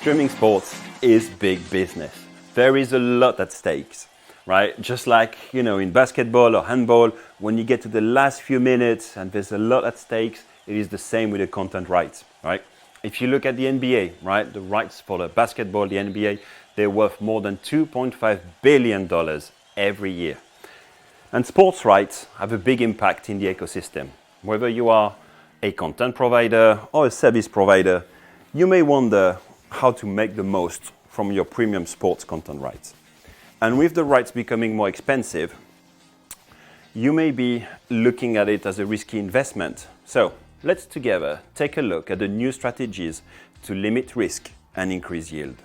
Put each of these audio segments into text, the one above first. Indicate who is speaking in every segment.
Speaker 1: Streaming sports is big business. There is a lot at stake, right? Just like, in basketball or handball, when you get to the last few minutes and there's a lot at stake, it is the same with the content rights, right? If you look at the NBA, right, the rights for the basketball, the NBA, they're worth more than $2.5 billion every year. And sports rights have a big impact in the ecosystem. Whether you are a content provider or a service provider, you may wonder how to make the most from your premium sports content rights. And with the rights becoming more expensive, you may be looking at it as a risky investment. So let's together take a look at the new strategies to limit risk and increase yield.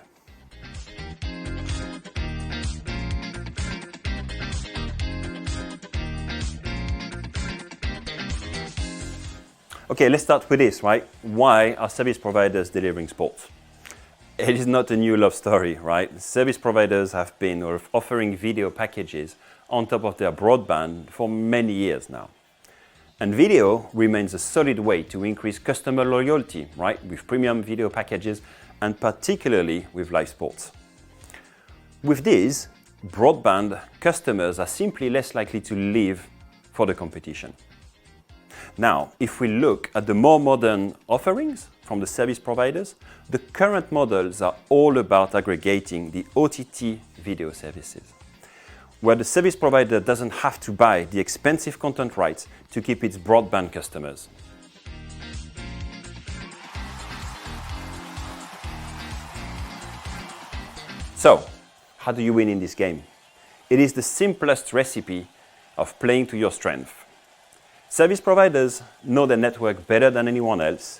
Speaker 1: Okay, let's start with this, right? Why are service providers delivering sports? It is not a new love story, right? Service providers have been offering video packages on top of their broadband for many years now. And video remains a solid way to increase customer loyalty, right? With premium video packages and particularly with live sports. With these, broadband customers are simply less likely to leave for the competition. Now, if we look at the more modern offerings from the service providers, the current models are all about aggregating the OTT video services, where the service provider doesn't have to buy the expensive content rights to keep its broadband customers. So, how do you win in this game? It is the simplest recipe of playing to your strength. Service providers know their network better than anyone else,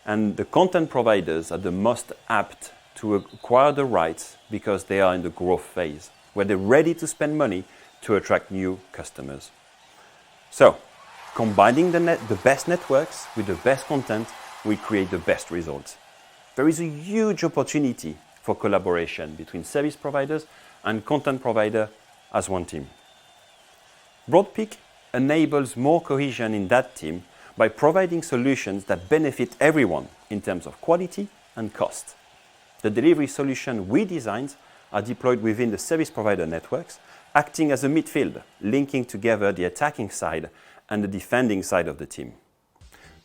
Speaker 1: and the content providers are the most apt to acquire the rights because they are in the growth phase, where they're ready to spend money to attract new customers. So, combining the best networks with the best content, we create the best results. There is a huge opportunity for collaboration between service providers and content provider as one team. Broadpeak enables more cohesion in that team by providing solutions that benefit everyone in terms of quality and cost. The delivery solution we designed are deployed within the service provider networks, acting as a midfielder, linking together the attacking side and the defending side of the team.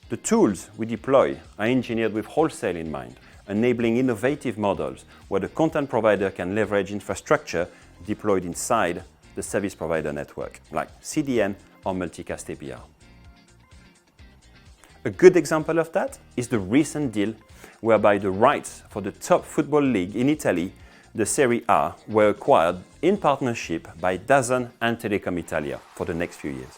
Speaker 1: The tools we deploy are engineered with wholesale in mind, enabling innovative models where the content provider can leverage infrastructure deployed inside the service provider network, like CDN or multicast ABR. A good example of that is the recent deal whereby the rights for the top football league in Italy, the Serie A, were acquired in partnership by DAZN and Telecom Italia for the next few years.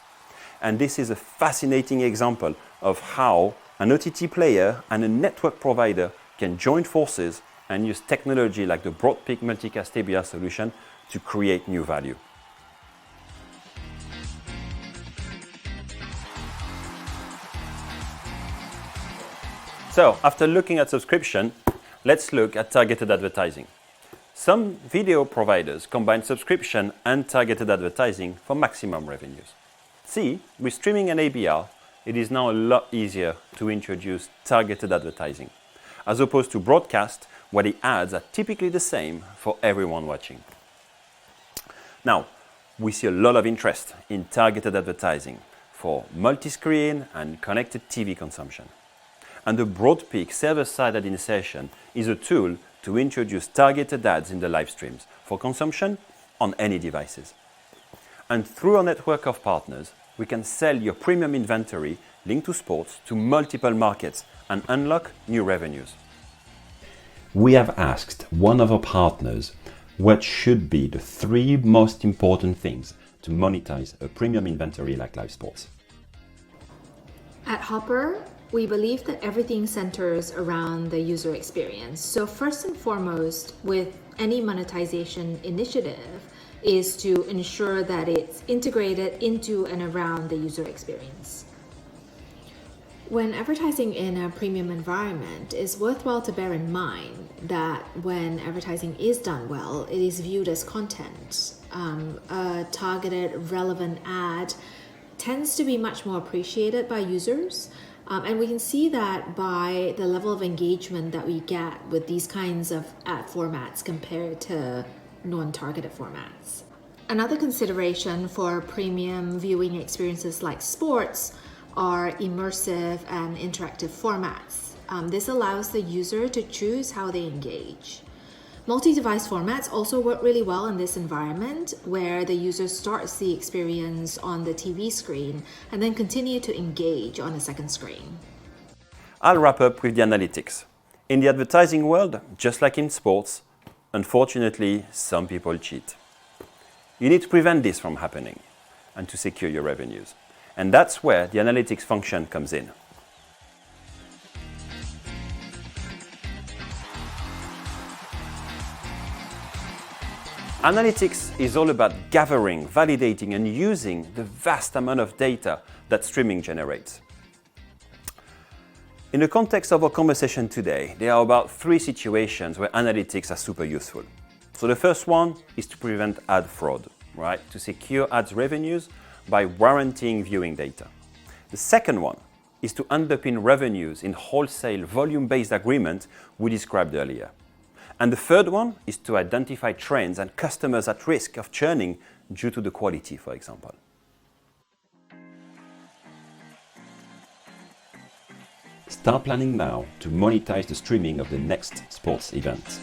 Speaker 1: And this is a fascinating example of how an OTT player and a network provider can join forces and use technology like the Broadpeak multicast ABR solution to create new value. So, after looking at subscription, let's look at targeted advertising. Some video providers combine subscription and targeted advertising for maximum revenues. See, with streaming and ABR, it is now a lot easier to introduce targeted advertising, as opposed to broadcast, where the ads are typically the same for everyone watching. Now, we see a lot of interest in targeted advertising for multi-screen and connected TV consumption. And the Broadpeak server-side ad insertion is a tool to introduce targeted ads in the live streams for consumption on any devices. And through our network of partners, we can sell your premium inventory linked to sports to multiple markets and unlock new revenues.
Speaker 2: We have asked one of our partners what should be the 3 most important things to monetize a premium inventory like live sports.
Speaker 3: At Hopper, we believe that everything centers around the user experience. So first and foremost, with any monetization initiative, is to ensure that it's integrated into and around the user experience. When advertising in a premium environment, it's worthwhile to bear in mind that when advertising is done well, it is viewed as content. A targeted, relevant ad tends to be much more appreciated by users And we can see that by the level of engagement that we get with these kinds of ad formats compared to non-targeted formats. Another consideration for premium viewing experiences like sports are immersive and interactive formats. This allows the user to choose how they engage. Multi-device formats also work really well in this environment where the user starts the experience on the TV screen and then continue to engage on a second screen.
Speaker 1: I'll wrap up with the analytics. In the advertising world, just like in sports, unfortunately, some people cheat. You need to prevent this from happening and to secure your revenues. And that's where the analytics function comes in. Analytics is all about gathering, validating, and using the vast amount of data that streaming generates. In the context of our conversation today, there are about 3 situations where analytics are super useful. So the first one is to prevent ad fraud, right? To secure ads revenues by warranting viewing data. The second one is to underpin revenues in wholesale volume-based agreement we described earlier. And the third one is to identify trends and customers at risk of churning due to the quality, for example.
Speaker 2: Start planning now to monetize the streaming of the next sports event.